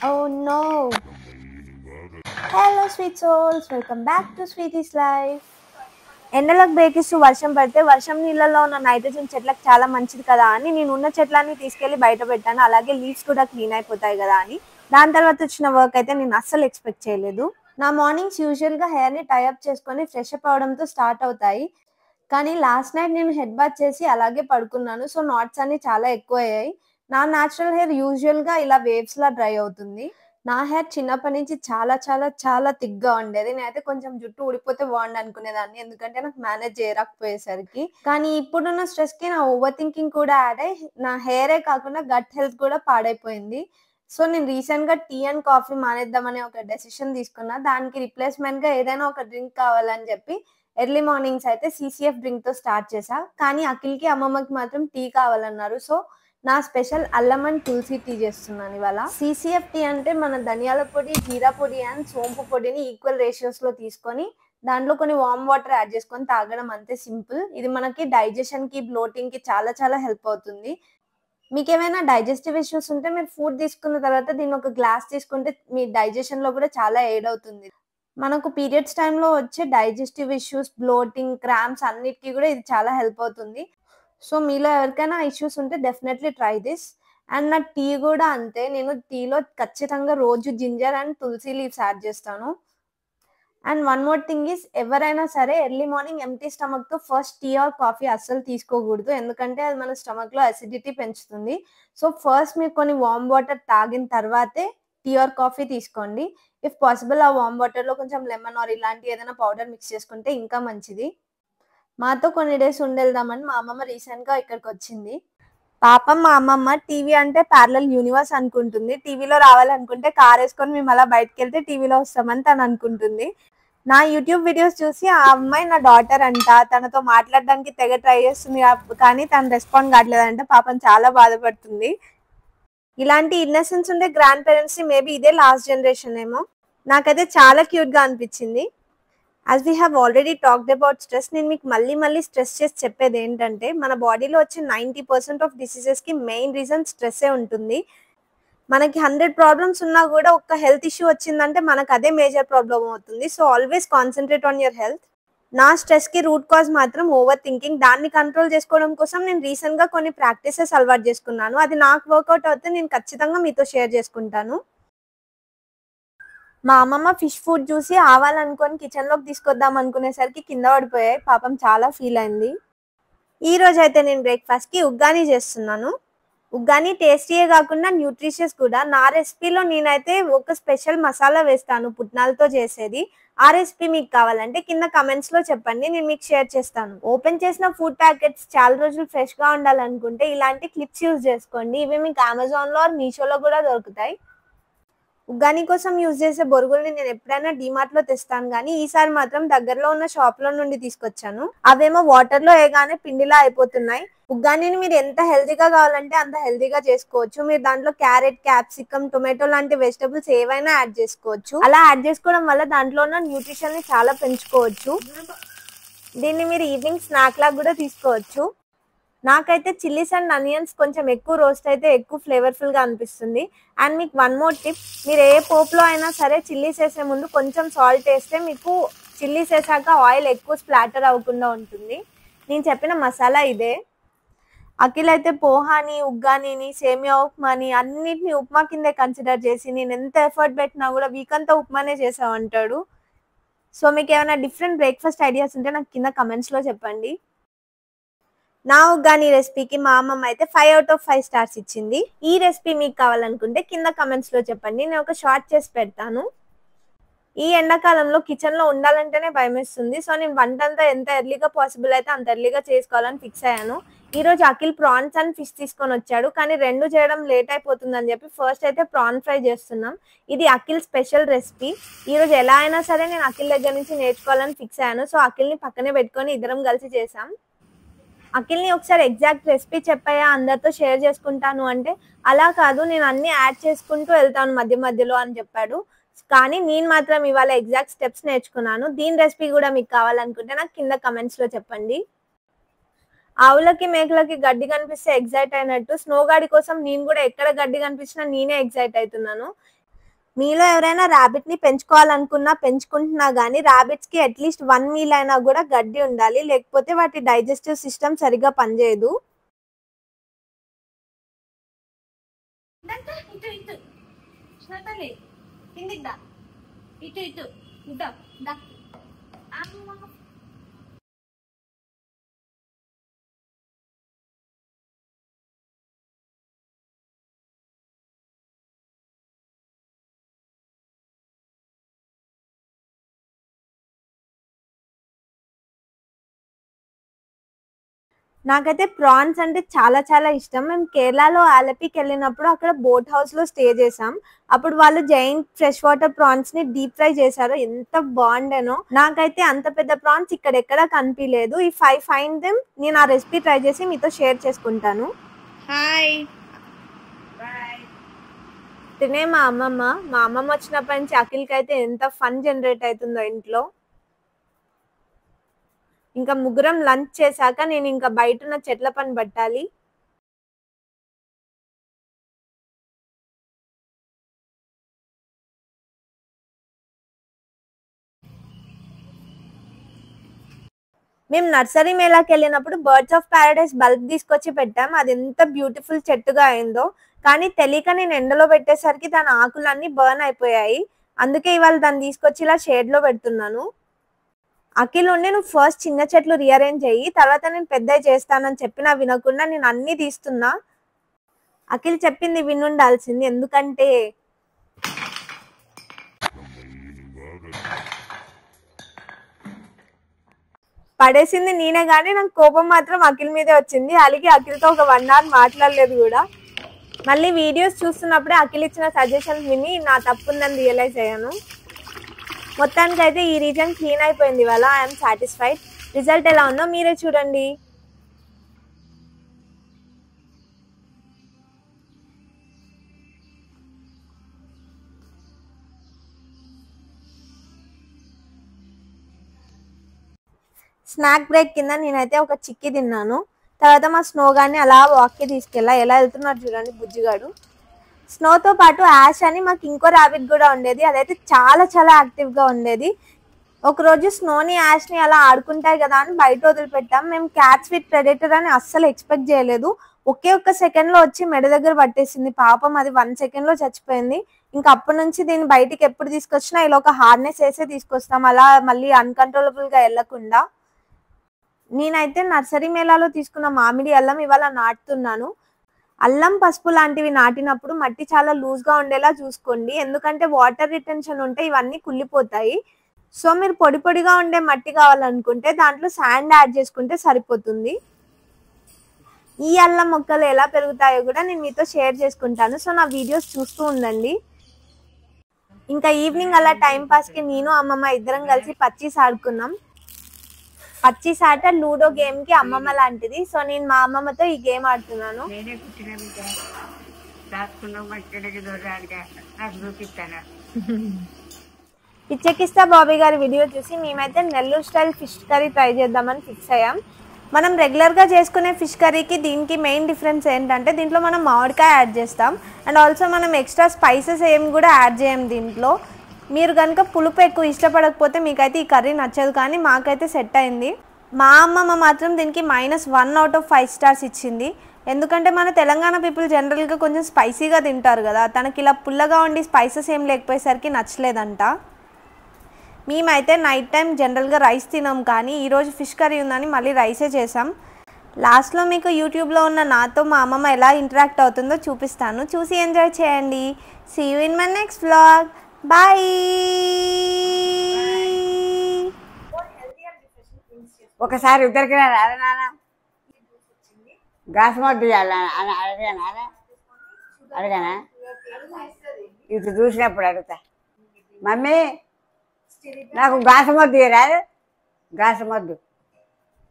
Oh no! Hello, sweet souls. Welcome back to Sweetie's Life. ఎండలకు బ్రేకిస్తూ వర్షం పడితే వర్షం నీళ్ళలో ఉన్న నైట్రోజన్ చెట్లకు చాలా మంచిది కదా అని నేను ఉన్న చెట్లన్నీ తీసుకెళ్లి బయట పెట్టాను. అలాగే లీవ్స్ కూడా క్లీన్ అయిపోతాయి కదా అని. దాని తర్వాత వచ్చిన వర్క్ అయితే నేను అస్సలు ఎక్స్పెక్ట్ చేయలేదు. నా మార్నింగ్స్ యూజువల్ గా హెయిర్ ని టైఅప్ చేసుకొని ఫ్రెష్ అప్ అవడంతో స్టార్ట్ అవుతాయి. కానీ లాస్ట్ నైట్ నేను హెడ్ బాత్ చేసి అలాగే పడుకున్నాను. సో నాట్స్ అన్ని చాలా ఎక్కువ అయ్యాయి. నా న్యాచురల్ హెయిర్ యూజువల్ గా ఇలా వేవ్స్ లా డ్రై అవుతుంది. నా హెయిర్ చిన్నప్పటి నుంచి చాలా చాలా చాలా థిక్‌గా ఉండేది. నేనైతే కొంచెం జుట్టు ఊడిపోతే బాగుండు అనుకునేదాన్ని. ఎందుకంటే నాకు మేనేజ్ చేయరాకపోయేసరికి. కానీ ఇప్పుడున్న స్ట్రెస్‌కి నా ఓవర్ థింకింగ్ కూడా యాడ్ అయ్యి నా హెయిరే కాకుండా గట్ హెల్త్ కూడా పాడైపోయింది. సో నేను రీసెంట్‌గా టీ అండ్ కాఫీ మానేద్దామని ఒక డెసిషన్ తీసుకున్నా. దానికి రిప్లేస్‌మెంట్‌గా ఏదైనా ఒక డ్రింక్ కావాలని చెప్పి ఎర్లీ మార్నింగ్స్ అయితే సీసీఎఫ్ డ్రింక్ తో స్టార్ట్ చేశా. కానీ అఖిల్‌కి, అమ్మమ్మకి మాత్రం టీ కావాలన్నారు. సో నా స్పెషల్ అల్లం అండ్ తులసి టీ చేస్తున్నాను ఇవాళ. సీసీఎఫ్ టీ అంటే మన ధనియాల పొడి, జీరా పొడి అండ్ సోంపు పొడిని ఈక్వల్ రేషియోస్ లో తీసుకొని దాంట్లో కొన్ని వార్మ్ వాటర్ యాడ్ చేసుకొని తాగడం అంతే సింపుల్. ఇది మనకి డైజెషన్ కి, బ్లోటింగ్ కి చాలా చాలా హెల్ప్ అవుతుంది. మీకేమైనా డైజెస్టివ్ ఇష్యూస్ ఉంటే మీరు ఫుడ్ తీసుకున్న తర్వాత దీన్ని ఒక గ్లాస్ తీసుకుంటే మీ డైజెషన్ లో కూడా చాలా ఎయిడ్ అవుతుంది. మనకు పీరియడ్స్ టైంలో వచ్చే డైజెస్టివ్ ఇష్యూస్, బ్లోటింగ్, క్రాంప్స్ అన్నిటికి కూడా ఇది చాలా హెల్ప్ అవుతుంది. సో మీలో ఎవరికైనా ఇష్యూస్ ఉంటే డెఫినెట్లీ ట్రై దిస్. అండ్ నా టీ కూడా అంతే. నేను టీలో ఖచ్చితంగా రోజు ginger and tulsi leaves add చేస్తాను. And one more thing is, ఎవరైనా సరే ఎర్లీ మార్నింగ్ ఎంప్టీ స్టమక్ తో ఫస్ట్ టీ ఆర్ కాఫీ అస్సలు తీసుకోకూడదు. ఎందుకంటే అది మన స్టమక్ లో అసిడిటీ పెంచుతుంది. సో ఫస్ట్ మీరు కొన్ని వార్మ్ వాటర్ తాగిన తర్వాతే టీ ఆర్ కాఫీ తీసుకోండి. ఇఫ్ పాసిబుల్ ఆ వార్మ్ వాటర్ లో కొంచెం లెమన్ ఆర్ ఇలాంటి ఏదైనా పౌడర్ మిక్స్ చేసుకుంటే ఇంకా మంచిది. మాతో కొన్ని డేస్ ఉండెళ్దామని మా అమ్మమ్మ రీసెంట్ గా ఇక్కడికి వచ్చింది. పాపం మా అమ్మమ్మ టీవీ అంటే ప్యారలల్ యూనివర్స్ అనుకుంటుంది. టీవీలో రావాలనుకుంటే కార్ వేసుకొని మేము అలా బయటకు వెళ్తే టీవీలో వస్తామని తను అనుకుంటుంది. నా యూట్యూబ్ వీడియోస్ చూసి ఆ అమ్మాయి నా డాటర్ అంట. తనతో మాట్లాడడానికి తెగ ట్రై చేస్తుంది కానీ తను రెస్పాండ్ కావట్లేదంట. పాపం చాలా బాధపడుతుంది. ఇలాంటి ఇన్నసెన్స్ ఉండే గ్రాండ్ పేరెంట్స్ ని మేబీ ఇదే లాస్ట్ జనరేషన్ ఏమో. నాకైతే చాలా క్యూట్ గా అనిపించింది. As we have already talked about stress, నేను మీకు మళ్ళీ స్ట్రెస్ చేసి చెప్పేది ఏంటంటే మన బాడీలో వచ్చే 90% ఆఫ్ డిసీజెస్ కి మెయిన్ రీజన్ స్ట్రెస్సే ఉంటుంది. మనకి 100 ప్రాబ్లమ్స్ ఉన్నా కూడా ఒక్క హెల్త్ ఇష్యూ వచ్చిందంటే మనకు అదే మేజర్ ప్రాబ్లమ్ అవుతుంది. So always concentrate on your health. నా స్ట్రెస్ కి రూట్ కాజ్ మాత్రం ఓవర్ థింకింగ్. దాన్ని కంట్రోల్ చేసుకోవడం కోసం నేను రీసెంట్ గా కొన్ని ప్రాక్టీసెస్ అలవాటు చేసుకున్నాను. అది నాకు వర్కౌట్ అవుతే నేను ఖచ్చితంగా మీతో షేర్ చేసుకుంటాను. మా అమ్మమ్మ ఫిష్ ఫుడ్ చూసి ఆవాలనుకొని కిచెన్ లోకి తీసుకొద్దాం అనుకునేసరికి కింద పడిపోయాయి. పాపం చాలా ఫీల్ అయింది. ఈ రోజు అయితే నేను బ్రేక్ఫాస్ట్ కి ఉగ్గాని చేస్తున్నాను. ఉగ్గాని టేస్టీయే కాకుండా న్యూట్రిషియస్ కూడా. నా రెసిపీలో నేనైతే ఒక స్పెషల్ మసాలా వేస్తాను పుట్నాలతో చేసేది. ఆ రెసిపీ మీకు కావాలంటే కింద కమెంట్స్ లో చెప్పండి, నేను మీకు షేర్ చేస్తాను. ఓపెన్ చేసిన ఫుడ్ ప్యాకెట్స్ చాలా రోజులు ఫ్రెష్ గా ఉండాలనుకుంటే ఇలాంటి క్లిప్స్ యూజ్ చేసుకోండి. ఇవి మీకు అమెజాన్ లో మీషోలో కూడా దొరుకుతాయి. ఉగ్గాని కోసం యూజ్ చేసే బొరుగుల్ని నేను ఎప్పుడైనా డిమార్ట్ లో తెస్తాను, కానీ ఈసారి మాత్రం దగ్గరలో ఉన్న షాప్ లో నుండి తీసుకొచ్చాను. అవేమో వాటర్ లో వేయగానే పిండిలా అయిపోతున్నాయి. ఉగ్గానిని మీరు ఎంత హెల్తీగా కావాలంటే అంత హెల్తీగా చేసుకోవచ్చు. మీరు దాంట్లో క్యారెట్, క్యాప్సికమ్, టొమాటో లాంటి వెజిటబుల్స్ ఏవైనా యాడ్ చేసుకోవచ్చు. అలా యాడ్ చేసుకోవడం వల్ల దాంట్లో ఉన్న న్యూట్రిషన్ ని చాలా పెంచుకోవచ్చు. దీన్ని మీరు ఈవినింగ్ స్నాక్ లాగా కూడా తీసుకోవచ్చు. నాకైతే చిల్లీస్ అండ్ అనియన్స్ కొంచెం ఎక్కువ రోస్ట్ అయితే ఎక్కువ ఫ్లేవర్ఫుల్ గా అనిపిస్తుంది. అండ్ మీకు వన్ మోర్ టిప్, మీరు ఏ పోపులో అయినా సరే చిల్లీస్ వేసే ముందు కొంచెం సాల్ట్ వేస్తే మీకు చిల్లీస్ వేసాక ఆయిల్ ఎక్కువ స్ప్లాటర్ అవ్వకుండా ఉంటుంది. నేను చెప్పిన మసాలా ఇదే. అఖిల్ అయితే పోహాని, ఉగ్గానిని, సేమియా ఉప్మాని అన్నిటిని ఉప్మా కిందే కన్సిడర్ చేసి నేను ఎంత ఎఫర్ట్ పెట్టినా కూడా వీక్ అంతా ఉప్మానే చేసామంటాడు. సో మీకు ఏమైనా డిఫరెంట్ బ్రేక్ఫాస్ట్ ఐడియాస్ ఉంటే నాకు కింద కమెంట్స్ లో చెప్పండి. నా ఉగ్గాని రెసిపీకి మా అమ్మమ్మ అయితే 5 out of 5 స్టార్స్ ఇచ్చింది. ఈ రెసిపీ మీకు కావాలనుకుంటే కింద కమెంట్స్ లో చెప్పండి, నేను ఒక షార్ట్ చేసి పెడతాను. ఈ ఎండాకాలంలో కిచెన్ లో ఉండాలంటేనే భయమేస్తుంది. సో నేను వంట అంతా ఎంత ఎర్లీగా పాసిబుల్ అయితే అంత ఎర్లీగా చేసుకోవాలని ఫిక్స్ అయ్యాను. ఈ రోజు అఖిల్ ప్రాన్స్ అండ్ ఫిష్ తీసుకొని వచ్చాడు, కానీ రెండు చేయడం లేట్ అయిపోతుందని చెప్పి ఫస్ట్ అయితే ప్రాన్ ఫ్రై చేస్తున్నాం. ఇది అఖిల్ స్పెషల్ రెసిపీ. ఈ రోజు ఎలా అయినా సరే నేను అఖిల్ దగ్గర నుంచి నేర్చుకోవాలని ఫిక్స్ అయ్యాను. సో అఖిల్ని పక్కనే పెట్టుకొని ఇద్దరం కలిసి చేసాం. అఖిల్ని ఒకసారి ఎగ్జాక్ట్ రెసిపీ చెప్పాయా అందరితో షేర్ చేసుకుంటాను అంటే, అలా కాదు నేను అన్ని యాడ్ చేసుకుంటూ వెళ్తాను మధ్య మధ్యలో అని చెప్పాడు. కానీ నేను మాత్రం ఇవాళ ఎగ్జాక్ట్ స్టెప్స్ నేర్చుకున్నాను. దీని రెసిపీ కూడా మీకు కావాలనుకుంటే నాకు కింద కమెంట్స్ లో చెప్పండి. ఆవులకి, మేకలకి గడ్డి కనిపిస్తే ఎగ్జైట్ అయినట్టు స్నో గాడి కోసం నేను కూడా ఎక్కడ గడ్డి కనిపించినా నేనే ఎగ్జైట్ అవుతున్నాను. మీలో ఎవరైనా ర్యాబిట్ ని పెంచుకోవాలనుకున్నా పెంచుకుంటున్నా గానీ ర్యాబిట్స్ కి అట్లీస్ట్ 1 మీల్ అయినా కూడా గడ్డి ఉండాలి, లేకపోతే వాటి డైజెస్టివ్ సిస్టమ్ సరిగా పనిచేయదు. నాకైతే ప్రాన్స్ అంటే చాలా చాలా ఇష్టం. మేము కేరళలో ఆలపీకి వెళ్ళినప్పుడు అక్కడ బోట్ హౌస్ లో స్టే చేసాం. అప్పుడు వాళ్ళు జైంట్ ఫ్రెష్ వాటర్ ప్రాన్స్ ని డీప్ ఫ్రై చేశారు. ఎంత బాగుండేనో. నాకైతే అంత పెద్ద ప్రాన్స్ ఇక్కడ ఎక్కడా కనిపించలేదు. ఇఫ్ ఐ ఫైండ్ దెమ్ నేను ఆ రెసిపీ ట్రై చేసి మీతో షేర్ చేసుకుంటాను. హాయ్, తినే మా అమ్మమ్మ వచ్చినప్పటి నుంచి అఖిల్కి అయితే ఎంత ఫన్ జనరేట్ అవుతుందో ఇంట్లో. ఇంకా ముగ్గురం లంచ్ చేశాక నేను ఇంకా బయట ఉన్న చెట్ల పని పట్టాలి. మేము నర్సరీ మేళాకి వెళ్ళినప్పుడు బర్డ్స్ ఆఫ్ ప్యారడైస్ బల్బ్ తీసుకొచ్చి పెట్టాం. అది ఎంత బ్యూటిఫుల్ చెట్టుగా అయిందో. కానీ తెలియక నేను ఎండలో పెట్టేసరికి దాని ఆకులన్నీ బర్న్ అయిపోయాయి. అందుకే ఇవాళ దాన్ని తీసుకొచ్చి ఇలా షేడ్ లో పెడుతున్నాను. అఖిల్ ఉండి నువ్వు ఫస్ట్ చిన్న చెట్లు రీఅరేంజ్ అయ్యి తర్వాత నేను పెద్దవి చేస్తానని చెప్పినా వినకుండా నేను అన్ని తీస్తున్నా. అఖిల్ చెప్పింది వినుండాల్సింది, ఎందుకంటే పడేసింది నేనే గానీ నాకు కోపం మాత్రం అఖిల్ మీదే వచ్చింది. అలాగే అఖిల్తో ఒక 1 hour మాట్లాడలేదు కూడా. మళ్ళీ వీడియోస్ చూస్తున్నప్పుడే అఖిల్ ఇచ్చిన సజెషన్స్ విని నా తప్పుందని రియలైజ్ అయ్యాను. మొత్తానికి అయితే ఈ రీజన్ క్లీన్ అయిపోయింది ఇవాళ. I'm satisfied. రిజల్ట్ ఎలా ఉందో మీరే చూడండి. స్నాక్ బ్రేక్ కింద నేనైతే ఒక చిక్కీ తిన్నాను. తర్వాత మా స్నో గాని అలా వాక్కి తీసుకెళ్ళా. ఎలా వెళ్తున్నారు చూడండి బుజ్జిగాడు. స్నోతో పాటు యాష్ అని మాకు ఇంకో ర్యాబిట్ కూడా ఉండేది. అదైతే చాలా చాలా యాక్టివ్గా ఉండేది. ఒకరోజు స్నోని యాష్ని అలా ఆడుకుంటాయి కదా అని బయట వదిలిపెట్టాం. మేము క్యాట్స్ విత్ ప్రెడేటర్ అని అస్సలు ఎక్స్పెక్ట్ చేయలేదు. ఒక్క సెకండ్లో వచ్చి మెడ దగ్గర పట్టేసింది. పాపం అది 1 సెకండ్లో చచ్చిపోయింది. ఇంకా అప్పటి నుంచి దీన్ని బయటికి ఎప్పుడు తీసుకొచ్చినా ఇలా ఒక హార్నెస్ వేసే తీసుకొస్తాం, అలా మళ్ళీ అన్కంట్రోలబుల్గా వెళ్ళకుండా. నేనైతే నర్సరీ మేళాలో తీసుకున్న మామిడి అల్లం ఇవాళ నాటుతున్నాను. అల్లం పసుపు లాంటివి నాటినప్పుడు మట్టి చాలా లూజ్గా ఉండేలా చూసుకోండి, ఎందుకంటే వాటర్ రిటెన్షన్ ఉంటే ఇవన్నీ కుళ్ళిపోతాయి. సో మీరు పొడి పొడిగా ఉండే మట్టి కావాలనుకుంటే దాంట్లో శాండ్ యాడ్ చేసుకుంటే సరిపోతుంది. ఈ అల్లం మొక్కలు ఎలా పెరుగుతాయో కూడా నేను మీతో షేర్ చేసుకుంటాను. సో నా వీడియోస్ చూస్తూ ఉండండి. ఇంకా ఈవినింగ్ అలా టైం పాస్కి నేను అమ్మమ్మ ఇద్దరం కలిసి పచ్చీస్ ఆడుకున్నాం. పచ్చీస్ ఆట లూడో గేమ్ కి అమ్మమ్మ లాంటిది. సో నేను మా అమ్మమ్మతో ఈ గేమ్ ఆడుతున్నాను. పిచ్చెక్కిస్తా బాబీ గారి వీడియో చూసి మేమైతే Nellore style fish curry try చేద్దామని ఫిక్స్ అయ్యాం. మనం రెగ్యులర్గా చేసుకునే ఫిష్ కర్రీకి దీనికి మెయిన్ డిఫరెన్స్ ఏంటంటే దీంట్లో మనం మామిడికాయ యాడ్ చేస్తాం. అండ్ ఆల్సో మనం ఎక్స్ట్రా స్పైసెస్ ఏం కూడా యాడ్ చేయం దీంట్లో. మీరు కనుక పులుపు ఎక్కువ ఇష్టపడకపోతే మీకైతే ఈ కర్రీ నచ్చదు, కానీ మాకైతే సెట్ అయింది. మా అమ్మమ్మ మాత్రం దీనికి -1 out of 5 stars ఇచ్చింది. ఎందుకంటే మన తెలంగాణ పీపుల్ జనరల్గా కొంచెం స్పైసీగా తింటారు కదా, తనకి ఇలా పుల్లగా ఉండి స్పైసెస్ ఏం లేకపోయేసరికి నచ్చలేదంట. మేమైతే నైట్ టైం జనరల్గా రైస్ తినాం, కానీ ఈరోజు ఫిష్ కర్రీ ఉందని మళ్ళీ రైసే చేసాం. లాస్ట్లో మీకు యూట్యూబ్లో ఉన్న నాతో మా అమ్మమ్మ ఎలా ఇంటరాక్ట్ అవుతుందో చూపిస్తాను, చూసి ఎంజాయ్ చేయండి. See you in my next vlog. Bye. ఒకసారి ఇద్దరికి రాదా నాన్న గాసమొద్దు అని అడిగానా ఇది చూసినప్పుడు అడుగుతా, మమ్మీ నాకు గాసమొద్దు రాదు, గాసమొద్దు